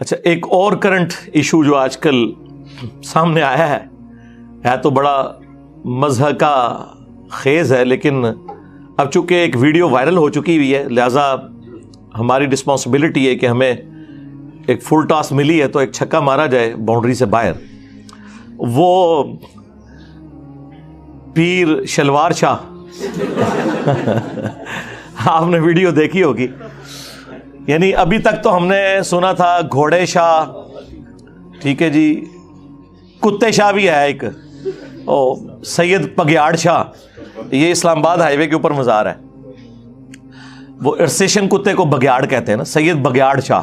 اچھا، ایک اور کرنٹ ایشو جو آج کل سامنے آیا ہے تو بڑا مذہب کا خیز ہے، لیکن اب چونکہ ایک ویڈیو وائرل ہو چکی ہوئی ہے، لہٰذا ہماری رسپانسبلٹی ہے کہ ہمیں ایک فل ٹاس ملی ہے تو ایک چھکا مارا جائے باؤنڈری سے باہر۔ وہ پیر شلوار شاہ آپ نے ویڈیو دیکھی ہوگی، یعنی ابھی تک تو ہم نے سنا تھا گھوڑے شاہ، ٹھیک ہے جی، کتے شاہ بھی ہے ایک، سید بگیاڑ شاہ، یہ اسلام آباد ہائی وے کے اوپر مزار ہے، وہ ارسیشن کتے کو بگیاڑ کہتے ہیں نا، سید بگیاڑ شاہ۔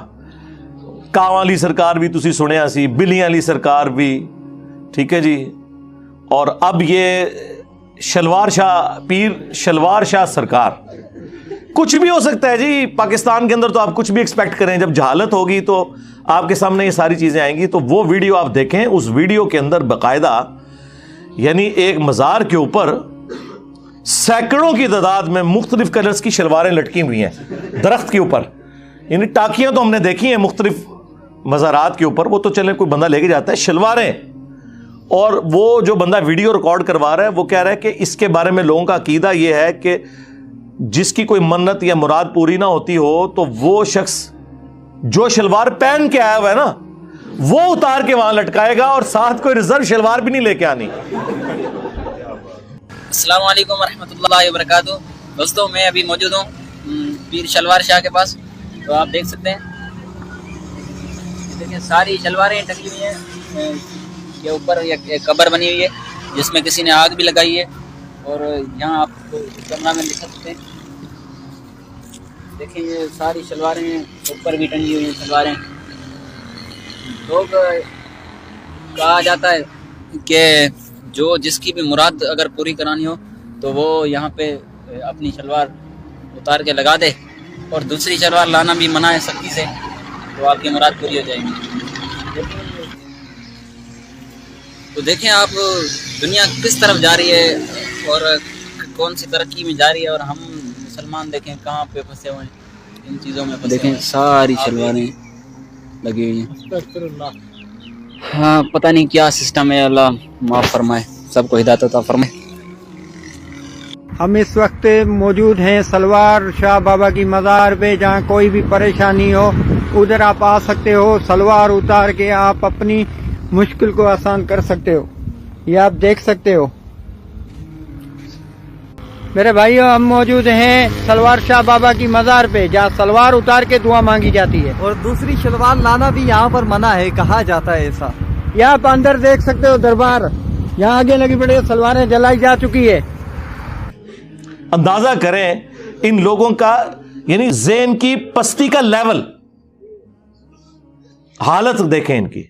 کاواں والی سرکار بھی تسی سنیا سی، بلیاں والی سرکار بھی، ٹھیک ہے جی، اور اب یہ شلوار شاہ، پیر شلوار شاہ سرکار۔ کچھ بھی ہو سکتا ہے جی پاکستان کے اندر، تو آپ کچھ بھی ایکسپیکٹ کریں، جب جہالت ہوگی تو آپ کے سامنے یہ ساری چیزیں آئیں گی۔ تو وہ ویڈیو آپ دیکھیں، اس ویڈیو کے اندر باقاعدہ یعنی ایک مزار کے اوپر سینکڑوں کی تعداد میں مختلف کلرز کی شلواریں لٹکی ہوئی ہیں درخت کے اوپر، یعنی ٹاکیاں تو ہم نے دیکھی ہیں مختلف مزارات کے اوپر، وہ تو چلیں کوئی بندہ لے کے جاتا ہے، شلواریں۔ اور وہ جو بندہ ویڈیو ریکارڈ کروا رہا ہے وہ کہہ رہا ہے کہ اس کے بارے میں لوگوں کا عقیدہ یہ ہے کہ جس کی کوئی منت یا مراد پوری نہ ہوتی ہو تو وہ شخص جو شلوار پہن کے آیا ہوا ہے نا وہ اتار کے وہاں لٹکائے گا، اور ساتھ کوئی ریزرو شلوار بھی نہیں لے کے آنی۔ السلام علیکم ورحمۃ اللہ وبرکاتہ۔ دوستوں، میں ابھی موجود ہوں پیر شلوار شاہ کے پاس، تو آپ دیکھ سکتے ہیں، دیکھیں ساری شلواریں ٹکی ہوئی ہیں، یہ اوپر ایک قبر بنی ہوئی ہے جس میں کسی نے آگ بھی لگائی ہے، اور یہاں آپ کیمرہ میں دکھا سکتے ہیں، دیکھیں یہ ساری شلواریں اوپر بھی ٹنگی ہوئی ہیں شلواریں۔ لوگ کہا جاتا ہے کہ جو جس کی بھی مراد اگر پوری کرانی ہو تو وہ یہاں پہ اپنی شلوار اتار کے لگا دے، اور دوسری شلوار لانا بھی منع ہے سختی سے، تو آپ کی مراد پوری ہو جائے گی۔ تو دیکھیں آپ دنیا کس طرف جا رہی ہے اور کون سی ترقی میں جا رہی ہے، اور ہم مسلمان دیکھیں کہاں پہ پھنسے ہوئے ہیں ان چیزوں میں۔ دیکھیں ساری شلواریں لگی ہوئی ہیں، ہاں پتہ نہیں کیا سسٹم ہے، اللہ معاف فرمائے، سب کو ہدایت عطا فرمائے۔ ہم اس وقت موجود ہیں سلوار شاہ بابا کی مزار پہ، جہاں کوئی بھی پریشانی ہو ادھر آپ آ سکتے ہو، سلوار اتار کے آپ اپنی مشکل کو آسان کر سکتے ہو۔ یہ آپ دیکھ سکتے ہو میرے بھائیو، ہم موجود ہیں سلوار شاہ بابا کی مزار پہ، جہاں سلوار اتار کے دعا مانگی جاتی ہے، اور دوسری شلوار لانا بھی یہاں پر منع ہے، کہا جاتا ہے ایسا۔ یہاں آپ اندر دیکھ سکتے ہو دربار، یہاں آگے لگی پڑی سلواریں جلائی جا چکی ہے۔ اندازہ کریں ان لوگوں کا، یعنی ذہن کی پستی کا لیول، حالت دیکھیں ان کی۔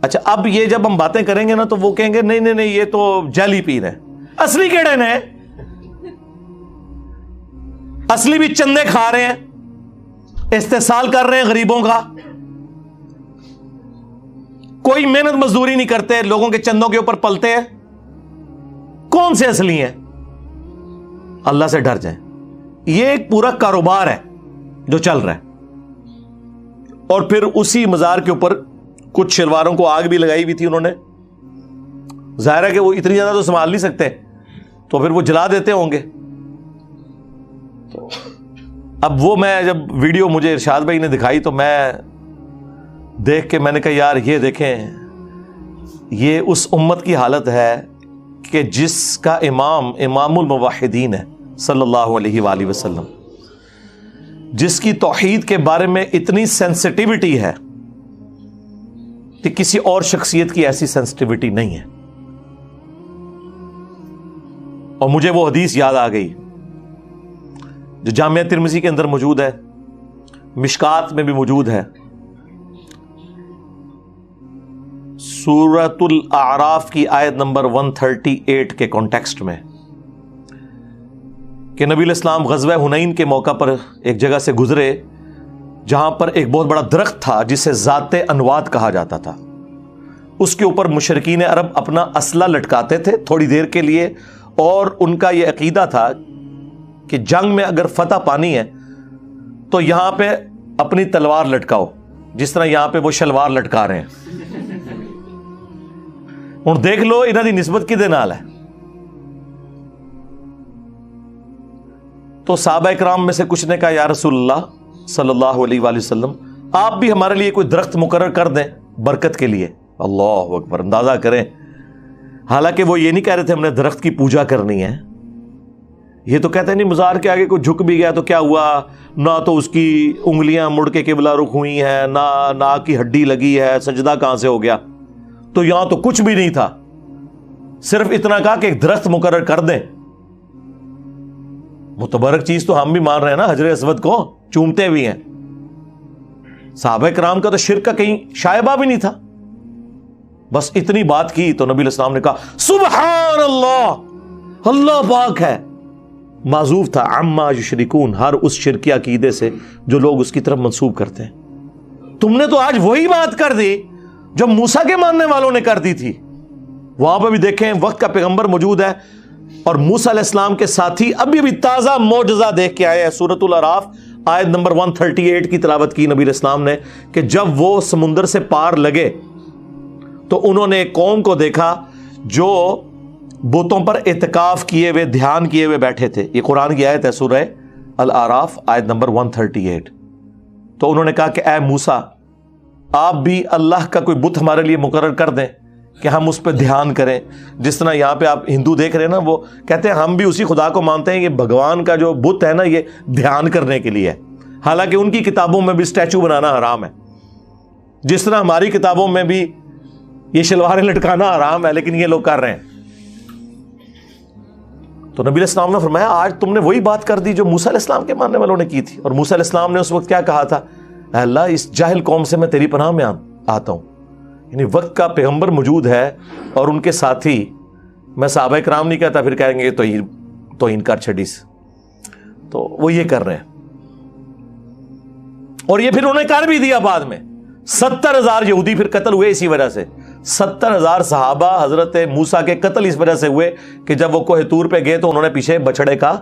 اچھا، اب یہ جب ہم باتیں کریں گے نا تو وہ کہیں گے نہیں نہیں نہیں، یہ تو جعلی پیر ہے۔ اصلی کیڑے نے؟ اصلی بھی چندے کھا رہے ہیں، استحصال کر رہے ہیں غریبوں کا، کوئی محنت مزدوری نہیں کرتے، لوگوں کے چندوں کے اوپر پلتے ہیں۔ کون سے اصلی ہیں؟ اللہ سے ڈر جائیں، یہ ایک پورا کاروبار ہے جو چل رہا ہے۔ اور پھر اسی مزار کے اوپر کچھ شلواروں کو آگ بھی لگائی ہوئی تھی انہوں نے، ظاہر ہے کہ وہ اتنی زیادہ تو سنبھال نہیں سکتے، تو پھر وہ جلا دیتے ہوں گے۔ تو اب وہ میں جب ویڈیو مجھے ارشاد بھائی نے دکھائی تو میں دیکھ کے میں نے کہا یار یہ دیکھیں، یہ اس امت کی حالت ہے کہ جس کا امام الموحدین ہے صلی اللہ علیہ وآلہ وسلم، جس کی توحید کے بارے میں اتنی سینسٹیوٹی ہے کہ کسی اور شخصیت کی ایسی سینسٹیوٹی نہیں ہے۔ اور مجھے وہ حدیث یاد آ گئی جو جامعہ ترمذی کے اندر موجود ہے، مشکات میں بھی موجود ہے، سورۃ الاعراف کی آیت نمبر 138 کے کانٹیکسٹ میں، کہ نبی علیہ السلام غزوہ حنین کے موقع پر ایک جگہ سے گزرے جہاں پر ایک بہت بڑا درخت تھا جسے ذات انواد کہا جاتا تھا۔ اس کے اوپر مشرکین عرب اپنا اسلحہ لٹکاتے تھے تھوڑی دیر کے لیے، اور ان کا یہ عقیدہ تھا کہ جنگ میں اگر فتح پانی ہے تو یہاں پہ اپنی تلوار لٹکاؤ جس طرح یہاں پہ وہ شلوار لٹکا رہے ہیں. ہن دیکھ لو انہاں دی نسبت کدے نال ہے. تو صحابہ کرام میں سے کچھ نے کہا یا رسول اللہ صلی اللہ علیہ وآلہ وسلم آپ بھی ہمارے لیے کوئی درخت مقرر کر دیں برکت کے لیے. اللہ اکبر, اندازہ کریں, حالانکہ وہ یہ نہیں کہہ رہے تھے ہم نے درخت کی پوجا کرنی ہے. یہ تو کہتے ہیں نہیں مزار کے آگے کوئی جھک بھی گیا تو کیا ہوا, نہ تو اس کی انگلیاں مڑ کے قبلہ رخ ہوئی ہیں, نہ ناک کی ہڈی لگی ہے, سجدہ کہاں سے ہو گیا. تو یہاں تو کچھ بھی نہیں تھا, صرف اتنا کہا کہ ایک درخت مقرر کر دیں. متبرک چیز تو ہم بھی مان رہے ہیں نا, حجر اسود کو چومتے بھی ہیں. صحابہ کرام کا تو شرک کا کہیں شائبہ بھی نہیں تھا. بس اتنی بات کی تو نبی علیہ السلام نے کہا سبحان اللہ, اللہ پاک ہے. معذوف تھا عما یشرکون, ہر اس شرکی عقیدے سے جو لوگ اس کی طرف منسوب کرتے ہیں. تم نے تو آج وہی بات کر دی جو موسیٰ کے ماننے والوں نے کر دی تھی. وہاں پہ بھی دیکھیں وقت کا پیغمبر موجود ہے اور موسیٰ علیہ السلام کے ساتھی ابھی تازہ معجزہ دیکھ کے آئے ہیں. سورۃ الاعراف آیت نمبر 138 کی تلاوت کی نبی علیہ السلام نے کہ جب وہ سمندر سے پار لگے تو انہوں نے ایک قوم کو دیکھا جو بتوں پر اعتکاف کیے ہوئے, دھیان کیے ہوئے بیٹھے تھے. یہ قرآن کی آیت ہے سورہ الاعراف آیت نمبر 138. تو انہوں نے کہا کہ اے موسیٰ آپ بھی اللہ کا کوئی بت ہمارے لیے مقرر کر دیں کہ ہم اس پہ دھیان کریں. جس طرح یہاں پہ آپ ہندو دیکھ رہے ہیں نا, وہ کہتے ہیں ہم بھی اسی خدا کو مانتے ہیں, یہ بھگوان کا جو بت ہے نا یہ دھیان کرنے کے لیے ہے. حالانکہ ان کی کتابوں میں بھی اسٹیچو بنانا حرام ہے, جس طرح ہماری کتابوں میں بھی یہ شلواریں لٹکانا حرام ہے, لیکن یہ لوگ کر رہے ہیں. تو نبی علیہ السلام نے فرمایا آج تم نے وہی بات کر دی جو موسیٰ علیہ السلام کے ماننے والوں نے کی تھی. اور موسیٰ علیہ السلام نے اس وقت کیا کہا تھا, اے اللہ اس جاہل قوم سے میں تیری پناہ میں آتا ہوں. یعنی وقت کا پیغمبر موجود ہے اور ان کے ساتھی, میں صحابہ کرام نہیں کہتا, پھر کہیں گے توہین کر چھڑیس, تو وہ یہ کر رہے ہیں. اور یہ پھر انہوں نے کر بھی دیا. بعد میں 70,000 یہودی پھر قتل ہوئے اسی وجہ سے. 70,000 صحابہ حضرت موسیٰ کے قتل اس وجہ سے ہوئے کہ جب وہ کوہ طور پہ گئے تو انہوں نے پیچھے بچڑے کا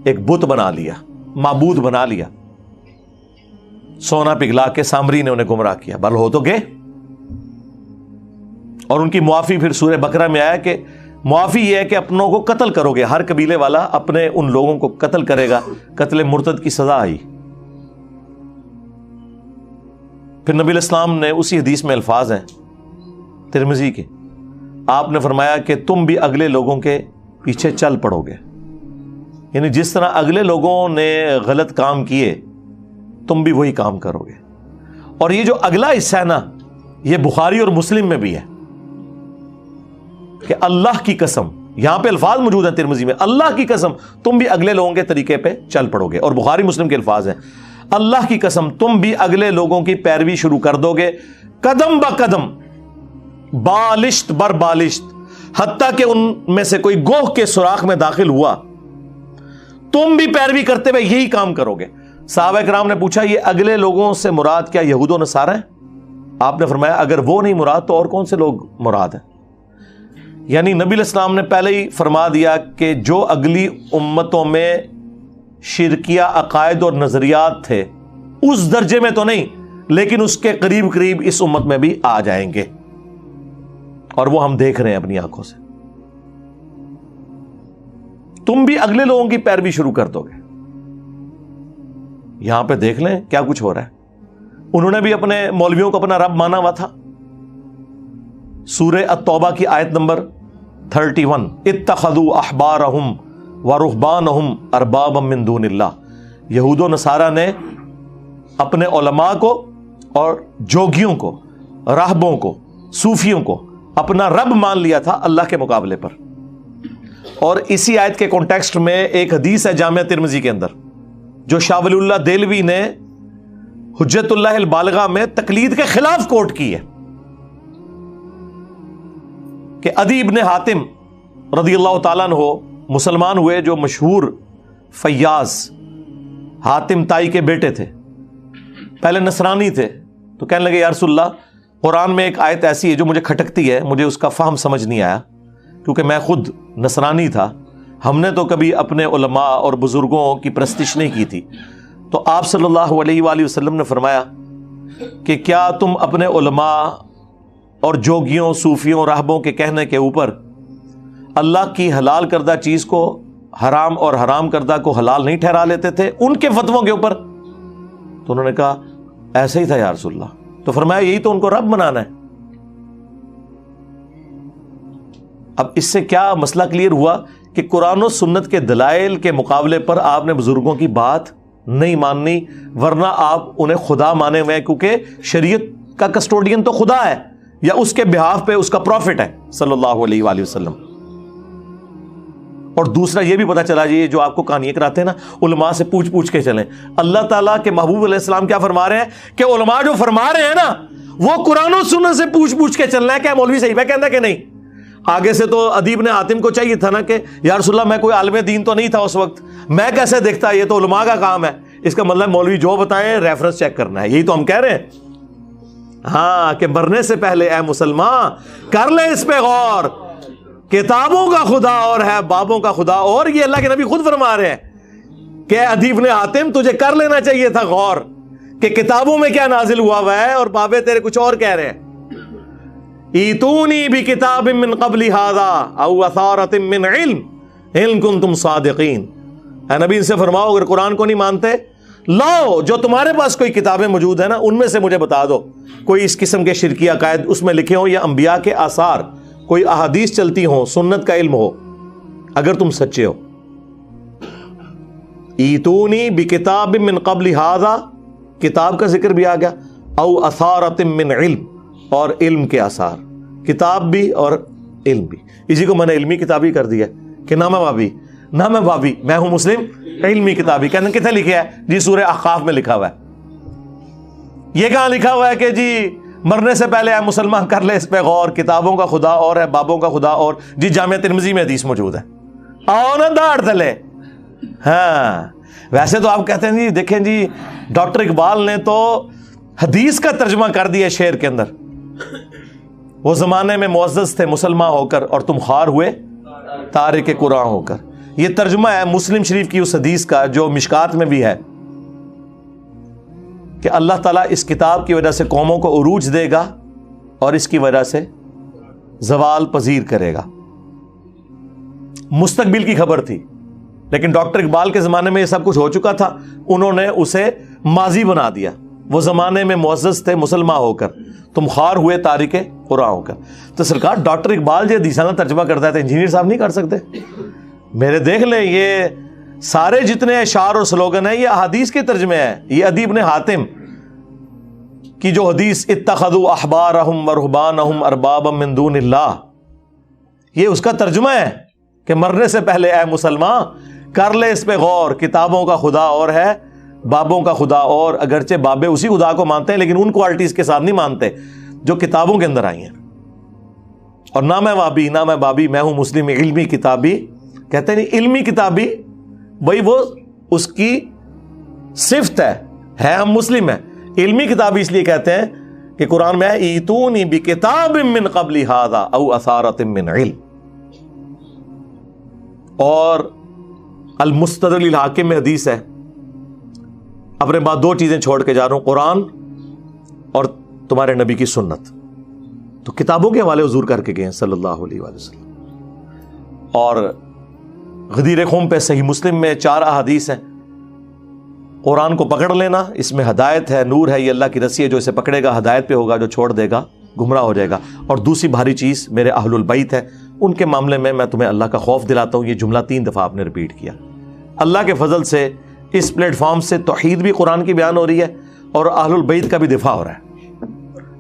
ایک بت بنا لیا, معبود بنا لیا, سونا پگھلا کے سامری نے انہیں گمراہ کیا. بل ہو تو گئے. اور ان کی معافی پھر سورہ بقرہ میں آیا کہ معافی یہ ہے کہ اپنوں کو قتل کرو گے, ہر قبیلے والا اپنے ان لوگوں کو قتل کرے گا. قتل مرتد کی سزا آئی. پھر نبی علیہ السلام نے اسی حدیث میں الفاظ ہیں ترمذی کے, آپ نے فرمایا کہ تم بھی اگلے لوگوں کے پیچھے چل پڑو گے. یعنی جس طرح اگلے لوگوں نے غلط کام کیے تم بھی وہی کام کرو گے. اور یہ جو اگلا حصہ ہے نا, یہ بخاری اور مسلم میں بھی ہے کہ اللہ کی قسم, یہاں پہ الفاظ موجود ہیں ترمذی میں, اللہ کی قسم تم بھی اگلے لوگوں کے طریقے پہ چل پڑو گے. اور بخاری مسلم کے الفاظ ہیں اللہ کی قسم تم بھی اگلے لوگوں کی پیروی شروع کر دو گے, قدم با قدم, بالشت بر بالشت, حتیٰ کہ ان میں سے کوئی گوہ کے سوراخ میں داخل ہوا تم بھی پیروی کرتے ہوئے یہی کام کرو گے. صحابہ کرام نے پوچھا یہ اگلے لوگوں سے مراد کیا یہود و نصارہ ہیں؟ آپ نے فرمایا اگر وہ نہیں مراد تو اور کون سے لوگ مراد ہیں؟ یعنی نبی علیہ السلام نے پہلے ہی فرما دیا کہ جو اگلی امتوں میں شرکیہ عقائد اور نظریات تھے اس درجے میں تو نہیں, لیکن اس کے قریب قریب اس امت میں بھی آ جائیں گے, اور وہ ہم دیکھ رہے ہیں اپنی آنکھوں سے. تم بھی اگلے لوگوں کی پیروی شروع کر دو گے. یہاں پہ دیکھ لیں کیا کچھ ہو رہا ہے. انہوں نے بھی اپنے مولویوں کو اپنا رب مانا ہوا تھا. سورہ التوبہ کی آیت نمبر 31, اتخذوا احبارہم ورہبانہم اربابا من دون اللہ. یہود و نصارہ نے اپنے علماء کو اور جوگیوں کو, راہبوں کو, صوفیوں کو اپنا رب مان لیا تھا اللہ کے مقابلے پر. اور اسی آیت کے کانٹیکسٹ میں ایک حدیث ہے جامعہ ترمذی کے اندر جو شاہ ولی اللہ دہلوی نے حجت اللہ البالغہ میں تقلید کے خلاف کوٹ کی ہے کہ عدی ابن حاتم رضی اللہ تعالیٰ عنہ مسلمان ہوئے, جو مشہور فیاض حاتم تائی کے بیٹے تھے. پہلے نصرانی تھے تو کہنے لگے یا رسول اللہ قرآن میں ایک آیت ایسی ہے جو مجھے کھٹکتی ہے, مجھے اس کا فہم سمجھ نہیں آیا کیونکہ میں خود نصرانی تھا, ہم نے تو کبھی اپنے علماء اور بزرگوں کی پرستش نہیں کی تھی. تو آپ صلی اللہ علیہ وآلہ وسلم نے فرمایا کہ کیا تم اپنے علماء اور جوگیوں، صوفیوں، راہبوں کے کہنے کے اوپر اللہ کی حلال کردہ چیز کو حرام اور حرام کردہ کو حلال نہیں ٹھہرا لیتے تھے ان کے فتووں کے اوپر؟ تو انہوں نے کہا ایسا ہی تھا یا رسول اللہ. تو فرمایا یہی تو ان کو رب بنانا ہے. اب اس سے کیا مسئلہ کلیئر ہوا کہ قرآن و سنت کے دلائل کے مقابلے پر آپ نے بزرگوں کی بات نہیں ماننی، ورنہ آپ انہیں خدا مانے ہوئے ہیں، کیونکہ شریعت کا کسٹوڈین تو خدا ہے یا اس کے بہاف پہ اس کا پروفٹ ہے صلی اللہ علیہ وآلہ وسلم. اور دوسرا یہ بھی پتا چلا جی جو آپ کو کہانیاں کراتے ہیں نا علماء سے پوچھ کے چلیں. اللہ تعالیٰ کے محبوب علیہ السلام کیا فرما رہے ہیں کہ علماء جو فرما رہے ہیں نا وہ قرآن و سنت سے پوچھ کے چلنا ہے. کیا مولوی صحیح پہ کہنا کہ نہیں؟ آگے سے تو ادیب نے حاتم کو چاہیے تھا نا کہ یا رسول اللہ میں کوئی عالم دین تو نہیں تھا اس وقت، میں کیسے دیکھتا، یہ تو علماء کا کام ہے. اس کا مطلب مولوی جو بتائیں ریفرنس چیک کرنا ہے. یہی تو ہم کہہ رہے ہیں ہاں کہ مرنے سے پہلے اے مسلمان کر لے اس پہ غور، کتابوں کا خدا اور ہے بابوں کا خدا اور. یہ اللہ کے نبی خود فرما رہے ہیں کہ ادیب نے حاتم تجھے کر لینا چاہیے تھا غور کہ کتابوں میں کیا نازل ہوا ہے اور بابے تیرے کچھ اور کہہ رہے ہیں. ایتونی بکتاب من قبل ھذا او اثارۃ من علم ان کنتم صادقین. اے نبی ان سے فرماؤ اگر قرآن کو نہیں مانتے لاؤ جو تمہارے پاس کوئی کتابیں موجود ہیں نا ان میں سے مجھے بتا دو کوئی اس قسم کے شرکی عقائد اس میں لکھے ہوں یا انبیاء کے آثار، کوئی احادیث چلتی ہوں، سنت کا علم ہو، اگر تم سچے ہو. ایتونی بکتاب من قبل ھذا، کتاب کا ذکر بھی آ گیا، او اثارۃ من علم، اور علم کے آثار، کتاب بھی اور علم بھی. اسی کو میں نے علمی کتابی کر دیا کہ نہ میں بابی میں ہوں مسلم علمی کتابی. کہتے ہیں کتنے لکھے ہے جی سورہ احقاف میں لکھا ہوا ہے. یہ کہاں لکھا ہوا ہے کہ جی مرنے سے پہلے اے مسلمان کر لے اس پہ غور، کتابوں کا خدا اور ہے بابوں کا خدا اور. جی جامعہ ترمذی میں حدیث موجود ہے، آؤ نا داڑھ تلے. ہاں ویسے تو آپ کہتے ہیں جی دیکھیں جی ڈاکٹر اقبال نے تو حدیث کا ترجمہ کر دیا شعر کے اندر. وہ زمانے میں معزز تھے مسلمان ہو کر اور تم خوار ہوئے تارک قرآن ہو کر. یہ ترجمہ ہے مسلم شریف کی اس حدیث کا جو مشکات میں بھی ہے کہ اللہ تعالیٰ اس کتاب کی وجہ سے قوموں کو عروج دے گا اور اس کی وجہ سے زوال پذیر کرے گا. مستقبل کی خبر تھی لیکن ڈاکٹر اقبال کے زمانے میں یہ سب کچھ ہو چکا تھا، انہوں نے اسے ماضی بنا دیا. وہ زمانے میں معزز تھے مسلمان ہو کر تم خوار ہوئے تارک قرآن ہو کر. تو سرکار ڈاکٹر اقبال جو حدیثاں کا ترجمہ کرتا ہے تو انجینئر صاحب نہیں کر سکتے؟ میرے دیکھ لیں یہ سارے جتنے اشعار اور سلوگن ہیں یہ احادیث کے ترجمے ہیں. یہ ادیب نے حاتم کی جو حدیث اتخذوا احبارہم ورہبانہم اربابا من دون اللہ، یہ اس کا ترجمہ ہے کہ مرنے سے پہلے اے مسلمان کر لے اس پہ غور، کتابوں کا خدا اور ہے بابوں کا خدا اور. اگرچہ بابے اسی خدا کو مانتے ہیں لیکن ان کوالٹیز کے ساتھ نہیں مانتے جو کتابوں کے اندر آئی ہیں. اور نہ میں وابی نہ میں بابی، میں ہوں مسلم علمی کتابی. کہتے ہیں نہیں علمی کتابی بھائی وہ اس کی صفت ہے ہم مسلم ہیں. علمی کتابی اس لیے کہتے ہیں کہ قرآن میں ایتونی بکتاب من قبل ھذا او اثارۃ من علم. اور المستدرک للحاکم میں حدیث ہے، اپنے بعد دو چیزیں چھوڑ کے جا رہا ہوں، قرآن اور تمہارے نبی کی سنت. تو کتابوں کے حوالے حضور کر کے گئے ہیں صلی اللہ علیہ وآلہ وسلم. اور غدیر خم پہ صحیح مسلم میں 4 احادیث ہیں. قرآن کو پکڑ لینا، اس میں ہدایت ہے، نور ہے، یہ اللہ کی رسی ہے، جو اسے پکڑے گا ہدایت پہ ہوگا، جو چھوڑ دے گا گمراہ ہو جائے گا. اور دوسری بھاری چیز میرے اہل البیت ہے، ان کے معاملے میں تمہیں اللہ کا خوف دلاتا ہوں. یہ جملہ 3 دفعہ آپ نے ریپیٹ کیا. اللہ کے فضل سے اس پلیٹ فارم سے توحید بھی قرآن کی بیان ہو رہی ہے اور اہل البیت کا بھی دفاع ہو رہا ہے.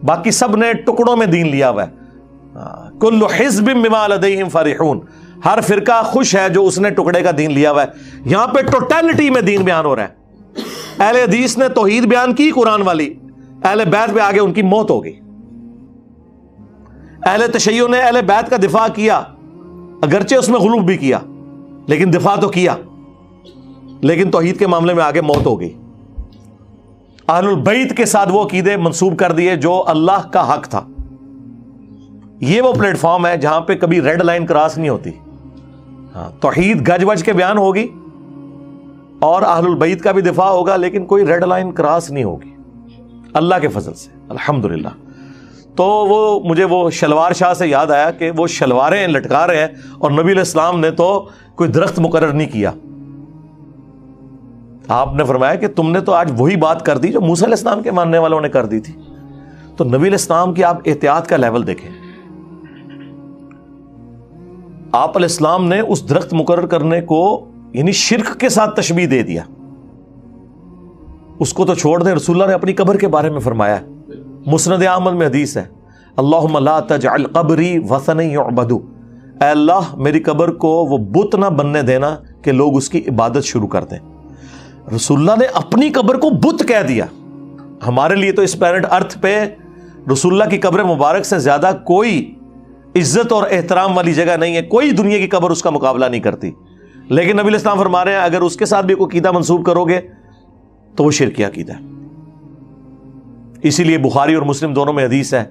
باقی سب نے ٹکڑوں میں دین لیا ہوا ہے. کل حزب بما لدیہم فرحون، ہر فرقہ خوش ہے جو اس نے ٹکڑے کا دین لیا ہوا ہے. یہاں پہ ٹوٹیلٹی میں دین بیان ہو رہا ہے. اہل حدیث نے توحید بیان کی قرآن والی، اہل بیت پہ آگے ان کی موت ہو گئی. اہل تشیع نے اہل بیت کا دفاع کیا، اگرچہ اس میں غلو بھی کیا لیکن دفاع تو کیا، لیکن توحید کے معاملے میں آگے موت ہو گئی. اہل البیت کے ساتھ وہ عقیدے منسوب کر دیے جو اللہ کا حق تھا. یہ وہ پلیٹ فارم ہے جہاں پہ کبھی ریڈ لائن کراس نہیں ہوتی. توحید گج وج کے بیان ہوگی اور اہل البیت کا بھی دفاع ہوگا، لیکن کوئی ریڈ لائن کراس نہیں ہوگی اللہ کے فضل سے الحمدللہ۔ تو وہ مجھے وہ شلوار شاہ سے یاد آیا کہ وہ شلواریں لٹکا رہے ہیں اور نبی علیہ السلام نے تو کوئی درخت مقرر نہیں کیا۔ آپ نے فرمایا کہ تم نے تو آج وہی بات کر دی جو موسیٰ علیہ السلام کے ماننے والوں نے کر دی تھی۔ تو نبی علیہ السلام کی آپ احتیاط کا لیول دیکھیں، آپ علیہ السلام نے اس درخت مقرر کرنے کو یعنی شرک کے ساتھ تشبیہ دے دیا۔ اس کو تو چھوڑ دیں، رسول اللہ نے اپنی قبر کے بارے میں فرمایا، مسند احمد میں حدیث ہے، اللہم لا تجعل قبری وثنا یعبد، اے اللہ میری قبر کو وہ بت نہ بننے دینا کہ لوگ اس کی عبادت شروع کر دیں۔ رسول اللہ نے اپنی قبر کو بت کہہ دیا۔ ہمارے لیے تو اس پلانٹ ارتھ پہ رسول اللہ کی قبر مبارک سے زیادہ کوئی عزت اور احترام والی جگہ نہیں ہے، کوئی دنیا کی قبر اس کا مقابلہ نہیں کرتی، لیکن نبی علیہ السلام فرما رہے ہیں اگر اس کے ساتھ بھی کوئی عقیدہ منسوب کرو گے تو وہ شرکی عقیدہ ہے۔ اسی لیے بخاری اور مسلم دونوں میں حدیث ہے،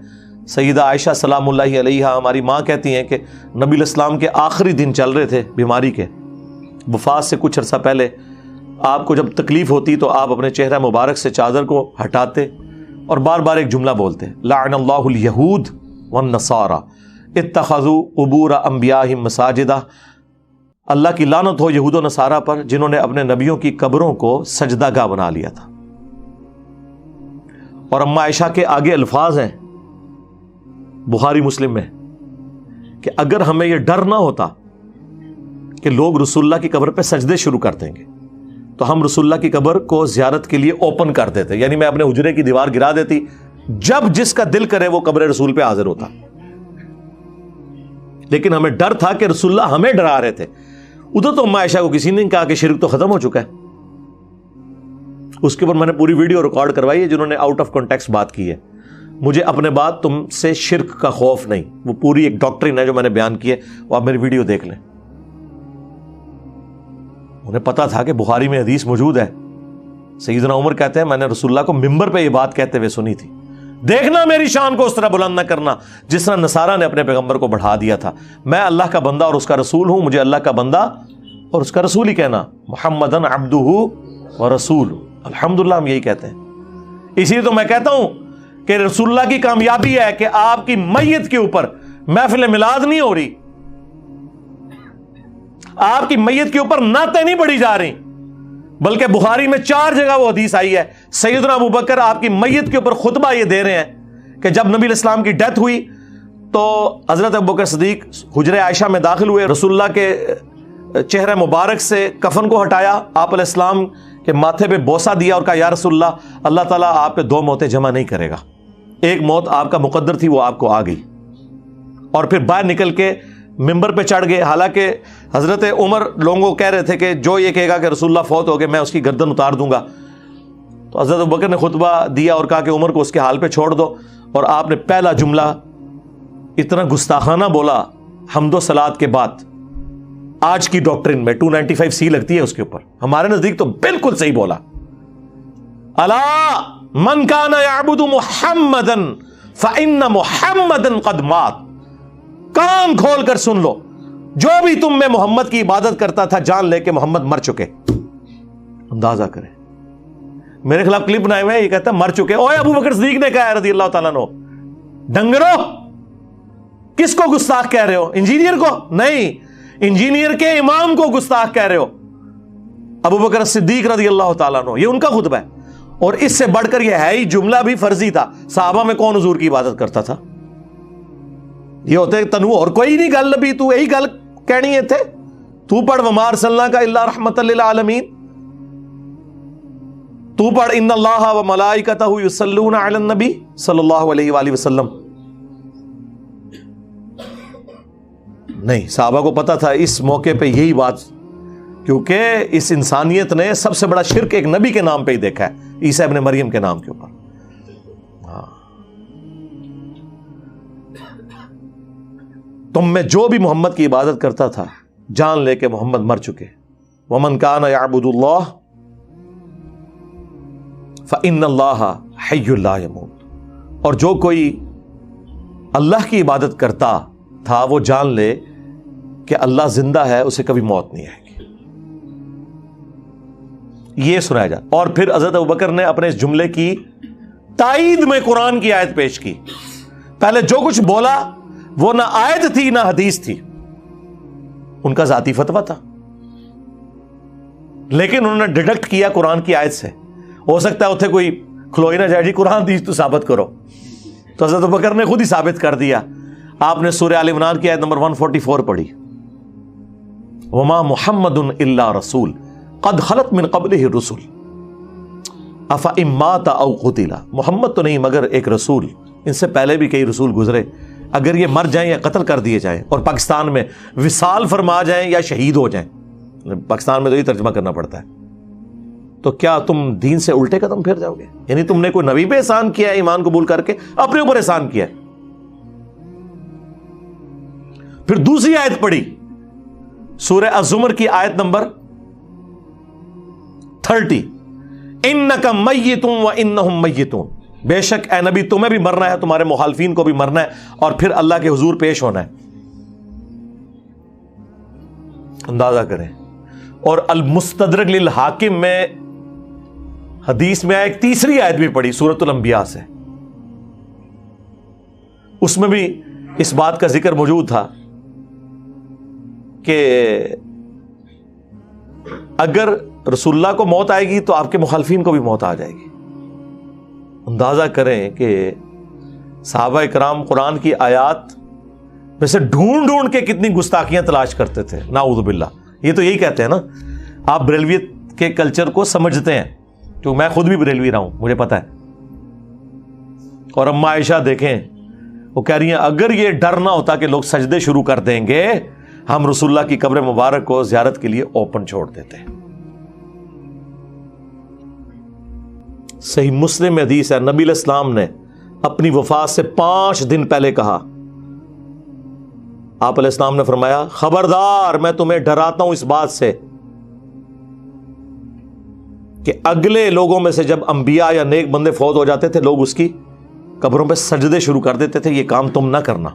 سیدہ عائشہ سلام اللہ علیہا ہماری ماں کہتی ہیں کہ نبی علیہ السلام کے آخری دن چل رہے تھے بیماری کے، وفات سے کچھ عرصہ پہلے آپ کو جب تکلیف ہوتی تو آپ اپنے چہرہ مبارک سے چادر کو ہٹاتے اور بار بار ایک جملہ بولتے، لعن اللہ الیہود والنصارى اتخذوا قبور انبیائہم مساجدہ، اللہ کی لعنت ہو یہود و نصارہ پر جنہوں نے اپنے نبیوں کی قبروں کو سجدہ گاہ بنا لیا تھا۔ اور اماں عائشہ کے آگے الفاظ ہیں بخاری مسلم میں کہ اگر ہمیں یہ ڈر نہ ہوتا کہ لوگ رسول اللہ کی قبر پہ سجدے شروع کر دیں گے تو ہم رسول اللہ کی قبر کو زیارت کے لیے اوپن کر دیتے، یعنی میں اپنے حجرے کی دیوار گرا دیتی، جب جس کا دل کرے وہ قبر رسول پہ حاضر ہوتا۔ لیکن ہمیں ڈر تھا کہ رسول اللہ ہمیں ڈرا رہے تھے۔ ادھر تو اماں عائشہ کو کسی نے کہا کہ شرک تو ختم ہو چکا ہے، اس کے اوپر میں نے پوری ویڈیو ریکارڈ کروائی ہے جنہوں نے آؤٹ آف کانٹیکسٹ بات کی ہے۔ مجھے اپنے بات تم سے شرک کا خوف نہیں، وہ پوری ایک ڈاکٹرین ہے جو میں نے بیان کی ہے، وہ آپ میری ویڈیو دیکھ لیں۔ انہیں پتا تھا کہ بخاری میں حدیث موجود ہے، سیدنا عمر کہتے ہیں میں نے رسول اللہ کو ممبر پہ یہ بات کہتے ہوئے سنی تھی، دیکھنا میری شان کو اس طرح بلند نہ کرنا جس طرح نصارہ نے اپنے پیغمبر کو بڑھا دیا تھا، میں اللہ کا بندہ اور اس کا رسول ہوں، مجھے اللہ کا بندہ اور اس کا رسول ہی کہنا، محمدن عبدہ ورسولہ، الحمدللہ ہم یہی کہتے ہیں۔ اسی لیے تو میں کہتا ہوں کہ رسول اللہ کی کامیابی ہے کہ آپ کی میت کے اوپر محفل میلاد نہیں ہو رہی، آپ کی میت کے اوپر نعتیں نہیں پڑھی جا رہی، بلکہ بخاری میں 4 جگہ وہ حدیث آئی ہے، سیدنا ابو بکر آپ کی میت کے اوپر خطبہ یہ دے رہے ہیں کہ جب نبی علیہ السلام کی ڈیتھ ہوئی تو حضرت ابو بکر صدیق حجرہ عائشہ میں داخل ہوئے، رسول اللہ کے چہرہ مبارک سے کفن کو ہٹایا، آپ علیہ السلام کے ماتھے پہ بوسہ دیا اور کہا یا رسول اللہ، اللہ تعالیٰ آپ پہ 2 موتیں جمع نہیں کرے گا، ایک موت آپ کا مقدر تھی وہ آپ کو آ گئی، اور پھر باہر نکل کے ممبر پہ چڑھ گئے۔ حالانکہ حضرت عمر لوگوں کو کہہ رہے تھے کہ جو یہ کہے گا کہ رسول اللہ فوت ہو گئے میں اس کی گردن اتار دوں گا، تو حضرت ابوبکر نے خطبہ دیا اور کہا کہ عمر کو اس کے حال پہ چھوڑ دو، اور آپ نے پہلا جملہ اتنا گستاخانہ بولا حمد و صلات کے بعد، آج کی ڈاکٹرین میں 295C لگتی ہے اس کے اوپر، ہمارے نزدیک تو بالکل صحیح بولا، الا من کان یعبد محمدا فإن محمدا قد مات، کان کھول کر سن لو، جو بھی تم میں محمد کی عبادت کرتا تھا جان لے کہ محمد مر چکے۔ اندازہ کریں، میرے خلاف کلپ بنائے ہوئے، یہ کہتا ہے مر چکے، اوے ابو بکر صدیق نے کہا ہے رضی اللہ تعالیٰ عنہ، ڈنگرو کس کو گستاخ کہہ رہے ہو؟ انجینئر کو نہیں، انجینئر کے امام کو گستاخ کہہ رہے ہو، ابو بکر صدیق رضی اللہ تعالیٰ عنہ، یہ ان کا خطبہ ہے، اور اس سے بڑھ کر یہ ہے ہی جملہ بھی فرضی تھا، صحابہ میں کون حضور کی عبادت کرتا تھا؟ یہ ہوتے تنوع اور کوئی نہیں گل، نبی تو یہی گل کہنی ہے تھے، تو پڑھ وما ارسلناک الا رحمۃ للعالمین، تو پڑھ ان اللہ وملائکتہ یصلون علی النبی صلی اللہ علیہ وآلہ وسلم۔ نہیں، صحابہ کو پتا تھا اس موقع پہ یہی بات، کیونکہ اس انسانیت نے سب سے بڑا شرک ایک نبی کے نام پہ ہی دیکھا ہے، عیسیٰ ابن مریم کے نام کے اوپر۔ تم میں جو بھی محمد کی عبادت کرتا تھا جان لے کہ محمد مر چکے، ومن کان یعبد اللہ فإن اللہ حی لا یموت، اور جو کوئی اللہ کی عبادت کرتا تھا وہ جان لے کہ اللہ زندہ ہے، اسے کبھی موت نہیں آئے گی۔ یہ سنایا جاتا. اور پھر حضرت ابوبکر نے اپنے اس جملے کی تائید میں قرآن کی آیت پیش کی. پہلے جو کچھ بولا وہ نہ آیت تھی نہ حدیث تھی, ان کا ذاتی فتویٰ تھا, لیکن انہوں نے ڈیڈکٹ کیا قرآن کی آیت سے. ہو سکتا ہے اتنے کوئی کھلوئی نہ جائے جی قرآن حدیث تو ثابت کرو, تو حضرت ابوبکر نے خود ہی ثابت کر دیا. آپ نے سورہ آل عمران کی آیت نمبر 144 پڑھی, وما محمد الا رسول قد خلت من قبلہ الرسل افإن مات او قتل. محمد تو نہیں مگر ایک رسول, ان سے پہلے بھی کئی رسول گزرے, اگر یہ مر جائیں یا قتل کر دیے جائیں اور پاکستان میں وصال فرما جائیں یا شہید ہو جائیں, پاکستان میں تو یہ ترجمہ کرنا پڑتا ہے, تو کیا تم دین سے الٹے قدم پھر جاؤ گے؟ یعنی تم نے کوئی نبی پہ احسان کیا ہے ایمان قبول کر کے, اپنے اوپر احسان کیا ہے. پھر دوسری آیت پڑھی سورہ الزمر کی آیت نمبر 30, انک میت وانہم میتون, بے شک اے نبی تمہیں بھی مرنا ہے, تمہارے مخالفین کو بھی مرنا ہے, اور پھر اللہ کے حضور پیش ہونا ہے. اندازہ کریں. اور المستدرک للحاکم میں حدیث میں ایک تیسری آیت بھی پڑھی سورۃ الانبیاء سے, اس میں بھی اس بات کا ذکر موجود تھا کہ اگر رسول اللہ کو موت آئے گی تو آپ کے مخالفین کو بھی موت آ جائے گی. اندازہ کریں کہ صحابہ کرام قرآن کی آیات میں سے ڈھونڈ ڈھونڈ کے کتنی گستاخیاں تلاش کرتے تھے, نعوذ باللہ. یہ تو یہی کہتے ہیں نا, آپ بریلویت کے کلچر کو سمجھتے ہیں, کیونکہ میں خود بھی بریلوی رہا ہوں, مجھے پتا ہے. اور اما عائشہ دیکھیں, وہ کہہ رہی ہیں اگر یہ ڈر نہ ہوتا کہ لوگ سجدے شروع کر دیں گے, ہم رسول اللہ کی قبر مبارک کو زیارت کے لیے اوپن چھوڑ دیتے. صحیح مسلم میں حدیث ہے, نبی علیہ السلام نے اپنی وفات سے 5 دن پہلے کہا, آپ علیہ السلام نے فرمایا خبردار میں تمہیں ڈراتا ہوں اس بات سے کہ اگلے لوگوں میں سے جب انبیاء یا نیک بندے فوت ہو جاتے تھے لوگ اس کی قبروں پہ سجدے شروع کر دیتے تھے, یہ کام تم نہ کرنا.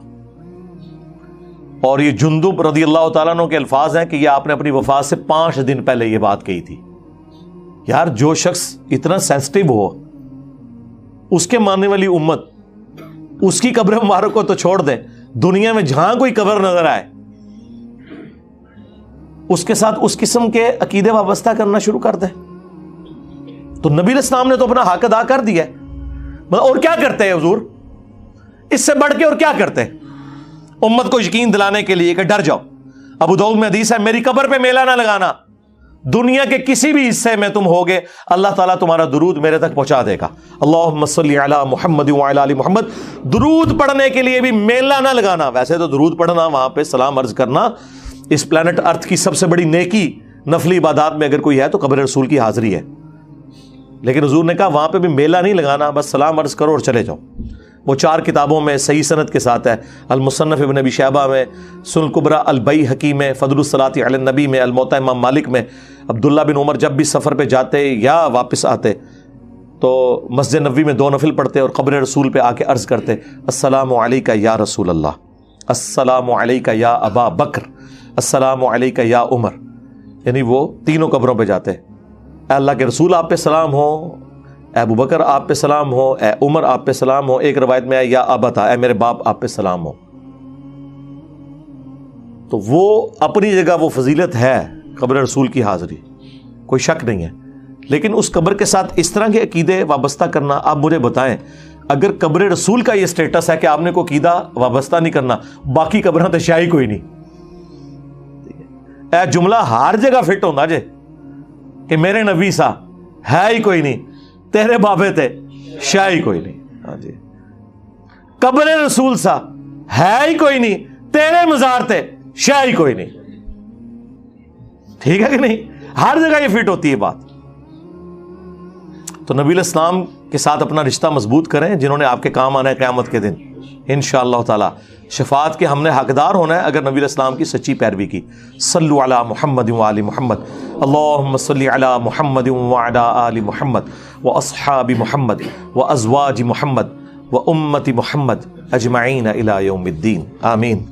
اور یہ جندب رضی اللہ تعالیٰ عنہ کے الفاظ ہیں کہ یہ آپ نے اپنی وفات سے 5 دن پہلے یہ بات کہی تھی. یار جو شخص اتنا سینسٹیو ہو, اس کے ماننے والی امت, اس کی قبر مبارک کو تو چھوڑ دیں, دنیا میں جہاں کوئی قبر نظر آئے اس کے ساتھ اس قسم کے عقیدے وابستہ کرنا شروع کر دیں. تو نبی علیہ السلام نے تو اپنا حق ادا کر دیا ہے, اور کیا کرتے ہیں حضور اس سے بڑھ کے, اور کیا کرتے ہیں امت کو یقین دلانے کے لیے کہ ڈر جاؤ. ابو داؤد میں حدیث ہے میری قبر پہ میلہ نہ لگانا, دنیا کے کسی بھی حصے میں تم ہوگے اللہ تعالیٰ تمہارا درود میرے تک پہنچا دے گا. اللہم صلی علی محمد وعلی آل محمد. درود پڑھنے کے لیے بھی میلہ نہ لگانا. ویسے تو درود پڑھنا, وہاں پہ سلام عرض کرنا, اس پلانٹ ارتھ کی سب سے بڑی نیکی نفلی عبادات میں اگر کوئی ہے تو قبر رسول کی حاضری ہے. لیکن حضور نے کہا وہاں پہ بھی میلہ نہیں لگانا, بس سلام عرض کرو اور چلے جاؤ. وہ 4 کتابوں میں صحیح سند کے ساتھ ہے, المصنف ابن ابی شیبہ میں, سنن الکبریٰ البیہقی میں, فضل الصلاۃ علی النبی میں, الموطا امام مالک میں. عبداللہ بن عمر جب بھی سفر پہ جاتے یا واپس آتے تو مسجد نبوی میں 2 نفل پڑھتے اور قبر رسول پہ آ کے عرض کرتے السلام علیکہ یا رسول اللہ, السلام علیکہ یا ابا بکر, السلام علیکہ یا عمر. یعنی وہ تینوں قبروں پہ جاتے, اے اللہ کے رسول آپ پہ سلام ہو, اے ابو بکر آپ پہ سلام ہو, اے عمر آپ پہ سلام ہو. ایک روایت میں ہے یا ابتا, اے میرے باپ آپ پہ سلام ہو. تو وہ اپنی جگہ وہ فضیلت ہے قبر رسول کی حاضری, کوئی شک نہیں ہے. لیکن اس قبر کے ساتھ اس طرح کے عقیدے وابستہ کرنا, آپ مجھے بتائیں اگر قبر رسول کا یہ سٹیٹس ہے کہ آپ نے کوئی عقیدہ وابستہ نہیں کرنا, باقی قبریں تو شاہی کوئی نہیں. اے جملہ ہر جگہ فٹ ہونا جے کہ میرے نبی سا ہے ہی کوئی نہیں, تیرے بابے تھے شاہی کوئی نہیں. ہاں جی, قبر رسول سا ہے ہی کوئی نہیں, تیرے مزار تھے شاہی کوئی نہیں. ٹھیک ہے کہ نہیں, ہر جگہ یہ فٹ ہوتی ہے بات. تو نبی علیہ السلام کے ساتھ اپنا رشتہ مضبوط کریں جنہوں نے آپ کے کام آنا ہے قیامت کے دن انشاءاللہ تعالی. شفاعت کے ہم نے حقدار ہونا ہے اگر نبی علیہ السلام کی سچی پیروی کی. صلو علی محمد وآل محمد, اللہم صلی علی محمد وعلی آل محمد واصحاب محمد وازواج محمد وامت محمد اجمعین الی یوم الدین, آمین.